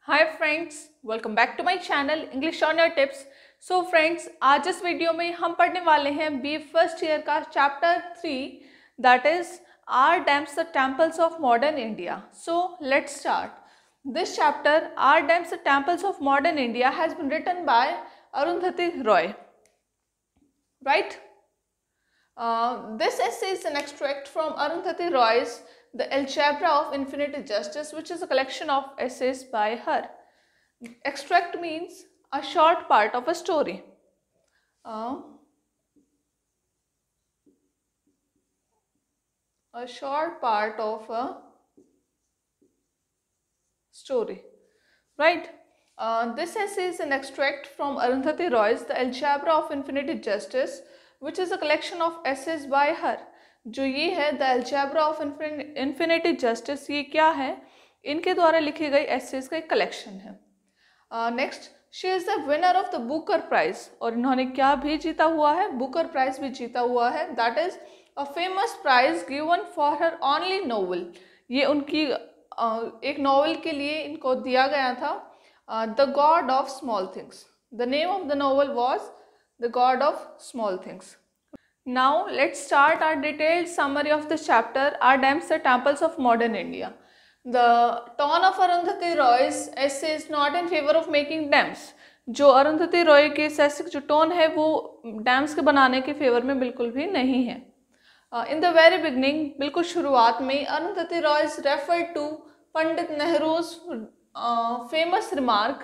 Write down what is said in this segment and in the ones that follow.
Hi friends, welcome back to my channel English on your tips. So friends, आज इस video में हम पढ़ने वाले हैं बी फर्स्ट ईयर का chapter 3, that is our dams the temples of modern India. So let's start this chapter. Our dams the temples of modern India has been written by Arundhati Roy, right? This essay is an extract from Arundhati Roy's The Algebra of Infinite Justice, which is a collection of essays by her. Extract means a short part of a story. A short part of a story, right? This essay is an extract from Arundhati Roy's The Algebra of Infinite Justice, which is a collection of essays by her. जो ये है the algebra of infinity justice, ये क्या है? इनके द्वारा लिखी गई एसेज का एक कलेक्शन है। Next, she is the winner of the Booker prize, और इन्होंने क्या भी जीता हुआ है? बुकर प्राइज भी जीता हुआ है। That is a famous prize given for her only novel. ये उनकी एक नोवेल के लिए इनको दिया गया था, the God of small things. The name of the novel was the God of small things. Now let's start our detailed summary of this chapter, Are Dams the Temples of Modern India? The tone of Arundhati Roy's essay is not in favor of making dams. जो अरुंधति रॉय के ऐसे जो tone है वो dams के बनाने के favour में बिल्कुल भी नहीं है। इन द वेरी बिगनिंग, बिल्कुल शुरुआत में, Arundhati Roy refer to Pandit Nehru's famous remark.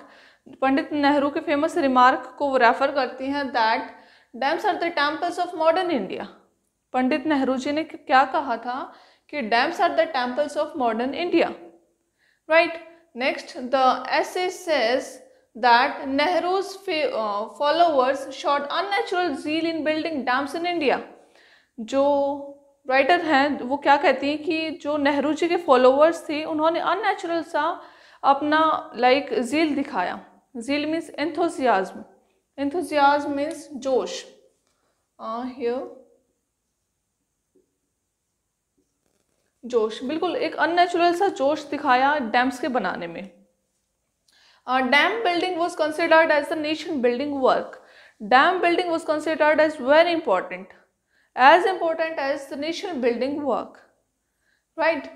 Pandit Nehru के फेमस रिमार्क को वो रेफर करती हैं that dams are the temples of modern India. Pandit Nehru ji ने क्या कहा था कि dams are the temples of modern India, right? Next, the essay says that Nehru's followers shot unnatural zeal in building dams in India. जो writer हैं वो क्या कहती हैं कि जो नेहरू जी के फॉलोअर्स थे उन्होंने अननेचुरल सा अपना ज़ील दिखाया। Zeal means enthusiasm. Enthusiasm means जोश। here जोश, बिल्कुल एक अननेचुरल सा जोश दिखाया डैम्स के बनाने में। Dam building was considered as the nation building work. Dam building was considered as very important, as important as the nation building work, right?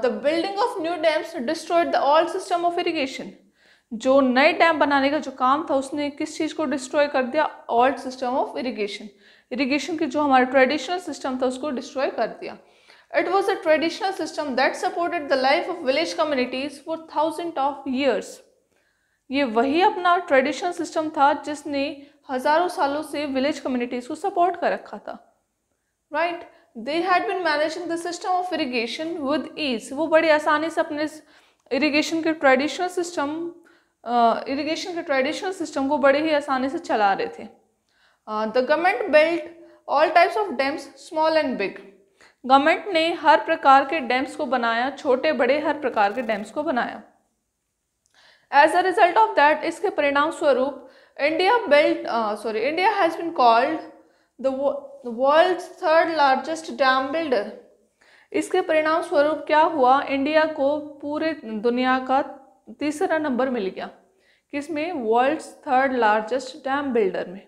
The building of new dams destroyed the old system of irrigation. जो नए dam बनाने का जो काम था उसने किस चीज़ को डिस्ट्रॉय कर दिया? Old system of irrigation. Irrigation की जो हमारा ट्रेडिशनल सिस्टम था उसको डिस्ट्रॉय कर दिया। It was a traditional system that supported the life of village communities for thousand of years. ये वही अपना ट्रेडिशनल सिस्टम था जिसने हज़ारों सालों से विलेज कम्युनिटीज़ को सपोर्ट कर रखा था, right? They had been managing the system of irrigation with ease. वो बड़ी आसानी से अपने इरिगेशन के ट्रेडिशनल सिस्टम को बड़े ही आसानी से चला रहे थे। The government built all types of dams, small and big. Government ने हर प्रकार के डैम्स को बनाया, छोटे बड़े हर प्रकार के डैम्स को बनाया। As a result of that, इसके परिणाम स्वरूप India has been called the world's third largest dam builder. इसके परिणाम स्वरूप क्या हुआ? इंडिया को पूरे दुनिया का तीसरा नंबर मिल गया। किसमें? World's third largest dam builder में,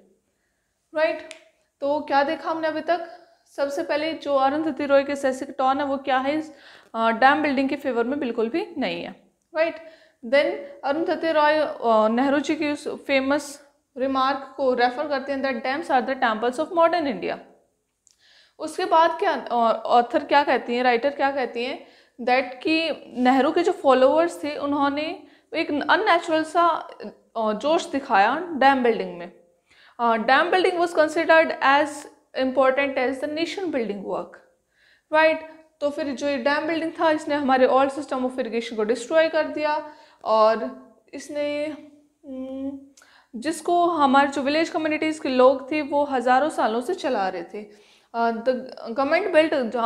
राइट? तो क्या देखा हमने अभी तक? सबसे पहले जो अरुंधति रॉय के सेसिक टॉन है वो क्या है? डैम बिल्डिंग के फेवर में बिल्कुल भी नहीं है, राइट? देन अरुंधति रॉय नेहरू जी की उस फेमस रिमार्क को रेफर करते हैं that dams are the temples of modern India. उसके बाद क्या ऑथर क्या कहती हैं, राइटर क्या कहती हैं दैट कि नेहरू के जो फॉलोअर्स थे उन्होंने एक अननेचुरल सा जोश दिखाया डैम बिल्डिंग में। Dam building was considered as important as the nation building work, right? तो फिर जो ये डैम बिल्डिंग था इसने हमारे ओल्ड सिस्टम ऑफ इरिगेशन को डिस्ट्रॉय कर दिया, और इसने जिसको हमारे जो विलेज कम्युनिटीज़ के लोग थे वो हज़ारों सालों से चला रहे थे। गवर्नमेंट बिल्ट, जो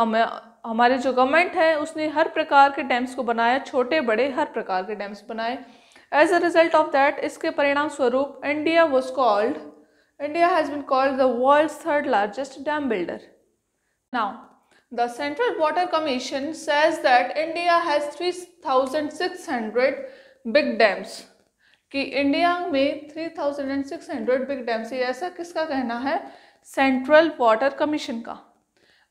हमारे जो गवर्नमेंट है उसने हर प्रकार के डैम्स को बनाया, छोटे बड़े हर प्रकार के डैम्स बनाए। As a result of that, इसके परिणाम स्वरूप India has been called the world's third largest dam builder. Now the central water commission says that India has 3,600 big dams, कि इंडिया में 3600 बिग डैम्स, ये ऐसा किसका कहना है? सेंट्रल वाटर कमीशन का।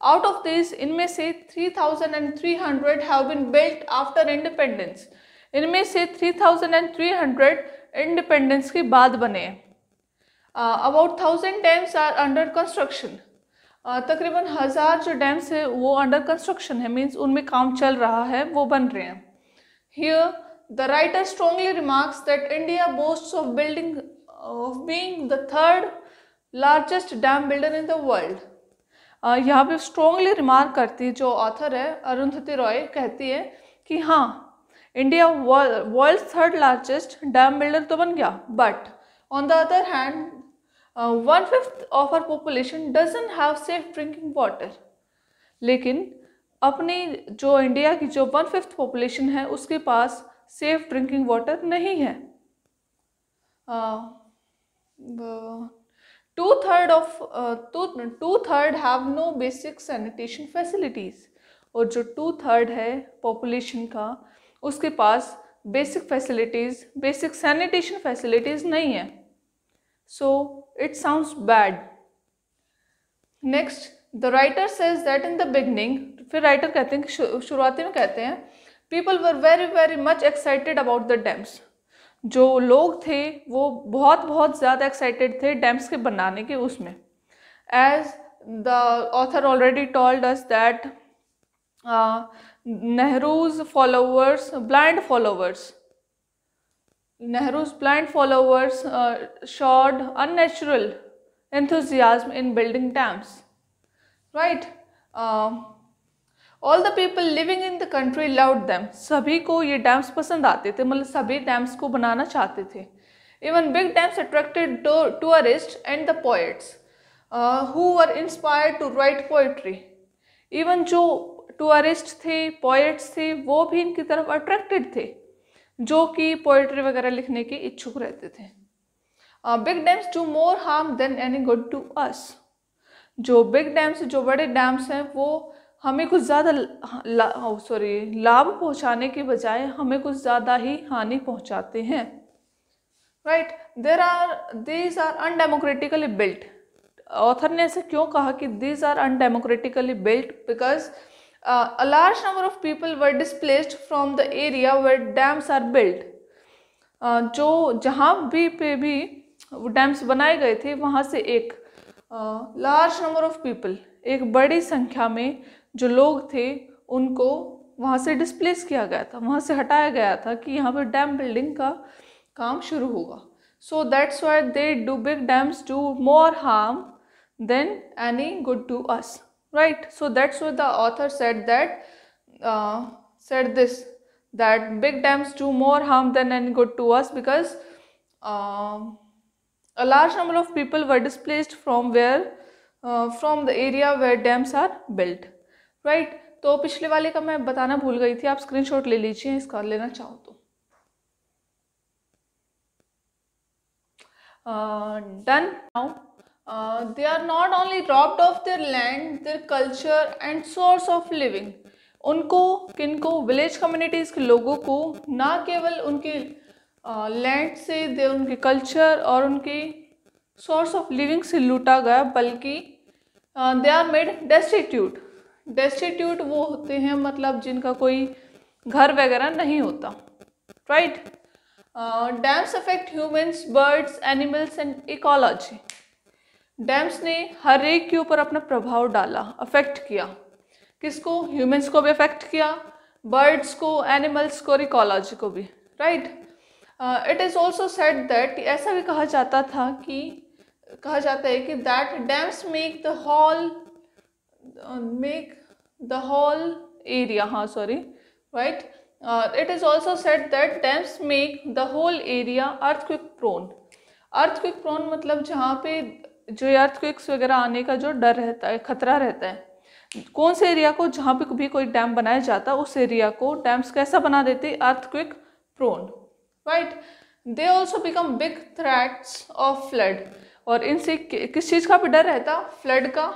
आउट ऑफ दिस, इनमें से 3300 have been built after independence, इनमें से 3300 इंडिपेंडेंस के बाद बने हैं। About 1000 dams are under construction, तकरीबन 1000 जो डैम्स है वो अंडर कंस्ट्रक्शन है, मीन्स उनमें काम चल रहा है, वो बन रहे हैं। Here the writer strongly remarks that India boasts of being the third largest dam builder in the world. यहाँ पे स्ट्रॉन्गली रिमार्क करती है जो ऑथर है अरुंधति रॉय, कहती है कि हाँ India world third largest dam builder तो बन गया, but on the other hand 1/5 of our population doesn't have safe drinking water. लेकिन अपनी जो इंडिया की जो 1/5 पॉपुलेशन है उसके पास सेफ ड्रिंकिंग वाटर नहीं है। 2/3 have no basic sanitation facilities, और जो 2/3 है पॉपुलेशन का उसके पास basic facilities, basic sanitation facilities नहीं है। So it sounds bad. Next, the writer says that in the beginning, फिर राइटर कहते हैं कि शुरुआती में कहते हैं, people were very much excited about the dams, जो लोग थे वो बहुत ज़्यादा एक्साइटेड थे डैम्स के बनाने के उसमें। As the author already told us that Nehru's blind followers showed unnatural enthusiasm in building dams, right? All the people living in the country loved them. सभी को ये डैम्स पसंद आते थे, मतलब सभी डैम्स को बनाना चाहते थे। Even big dams attracted tourists and the poets who were inspired to write poetry. Even जो टूरिस्ट थे, पोएट्स थे, वो भी इनकी तरफ अट्रैक्टेड थे, जो कि पोएट्री वगैरह लिखने के इच्छुक रहते थे। Big dams do more harm than any good to us, जो बिग डैम्स, जो बड़े डैम्स हैं, वो हमें कुछ ज़्यादा लाभ पहुंचाने के बजाय हमें कुछ ज़्यादा ही हानि पहुंचाते हैं, right? These are undemocratically built. Author ने ऐसे क्यों कहा कि these are undemocratically built? Because a large number of people were displaced from the area where dams are built. जो जहाँ पे भी डैम्स बनाए गए थे वहाँ से एक लार्ज नंबर ऑफ पीपल, एक बड़ी संख्या में जो लोग थे उनको वहाँ से डिस्प्लेस किया गया था, वहाँ से हटाया गया था कि यहाँ पर डैम बिल्डिंग का काम शुरू होगा। So that's why they do big dams do more harm than any good to us, right? So that's what the author said, that that big dams do more harm than any good to us, because a large number of people were displaced from the area where dams are built, right? तो पिछले वाले का मैं बताना भूल गई थी, आप स्क्रीनशॉट ले लीजिए इसका, लेना चाहो तो। Done now. They are not only robbed of their land, their culture and source of living. उनको, किनको, विलेज कम्युनिटीज़ के लोगों को ना केवल उनके लैंड से, उनके कल्चर और उनकी सोर्स ऑफ लिविंग से लूटा गया, बल्कि they are made destitute. Destitute वो होते हैं मतलब जिनका कोई घर वगैरह नहीं होता, right? Dams affect humans, birds, animals and ecology. Dams ने हर एक के ऊपर अपना प्रभाव डाला, अफेक्ट किया। किसको? ह्यूमंस को भी अफेक्ट किया, बर्ड्स को, एनिमल्स को और इकोलॉजी को भी, right? It is also said that, ऐसा भी कहा जाता है कि that dams make the whole area, right? It is also said that dams make the whole area earthquake prone. Earthquake prone मतलब जहाँ पे जो अर्थक्वेक्स वगैरह आने का जो डर रहता है, खतरा रहता है। कौन से एरिया को, जहाँ पे भी कोई डैम बनाया जाता उस एरिया को डैम्स कैसा बना देते? Earthquake prone, right? They also become big threats of flood. और इनसे किस चीज़ का भी डर रहता? फ्लड का।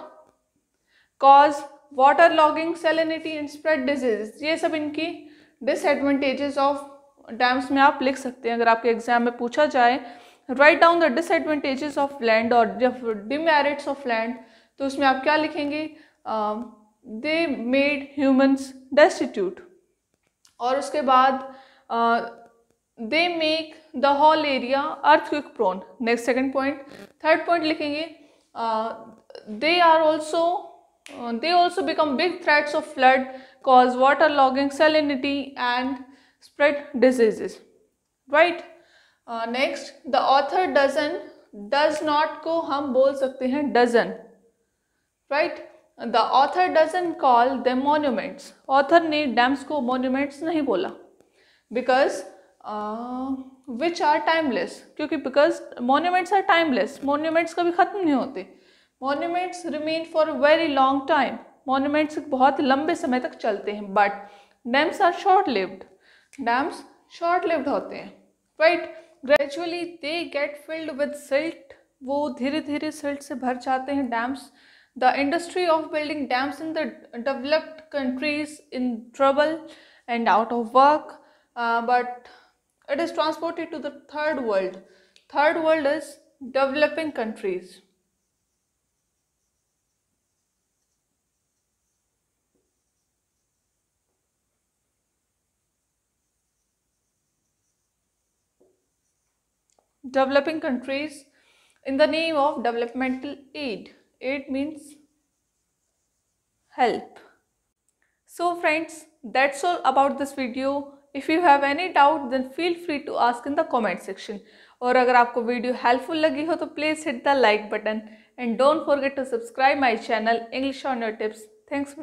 Cause water logging, salinity and spread disease, ये सब इनकी डिसएडवांटेजेस ऑफ डैम्स में आप लिख सकते हैं। अगर आपके एग्जाम में पूछा जाए write down the disadvantages of land और डिमेरिट्स ऑफ लैंड, तो उसमें आप क्या लिखेंगे? They made humans destitute. और उसके बाद they make the whole area earthquake prone. Next second point, third point लिखेंगे they also become big threats of flood, cause waterlogging, salinity and spread diseases, right? Next, the author does not को हम बोल सकते हैं doesn't, right? The author doesn't call them monuments. Author ने dams को monuments नहीं बोला because which are timeless, क्योंकि because monuments are timeless, monuments कभी खत्म नहीं होते, monuments remain for a very long time, monuments बहुत लंबे समय तक चलते हैं, but dams are short lived, dams short lived होते हैं, right? Gradually they get filled with silt, वो धीरे धीरे silt से भर जाते हैं dams. The industry of building dams in the developed countries in trouble and out of work, but it is transported to the third world. Third world is developing countries. Developing countries in the name of developmental aid. Aid means help. So friends, that's all about this video. If you have any doubt then feel free to ask in the comment section. और अगर आपको video helpful लगी हो तो please hit the like button and don't forget to subscribe my channel English on your tips. Thanks for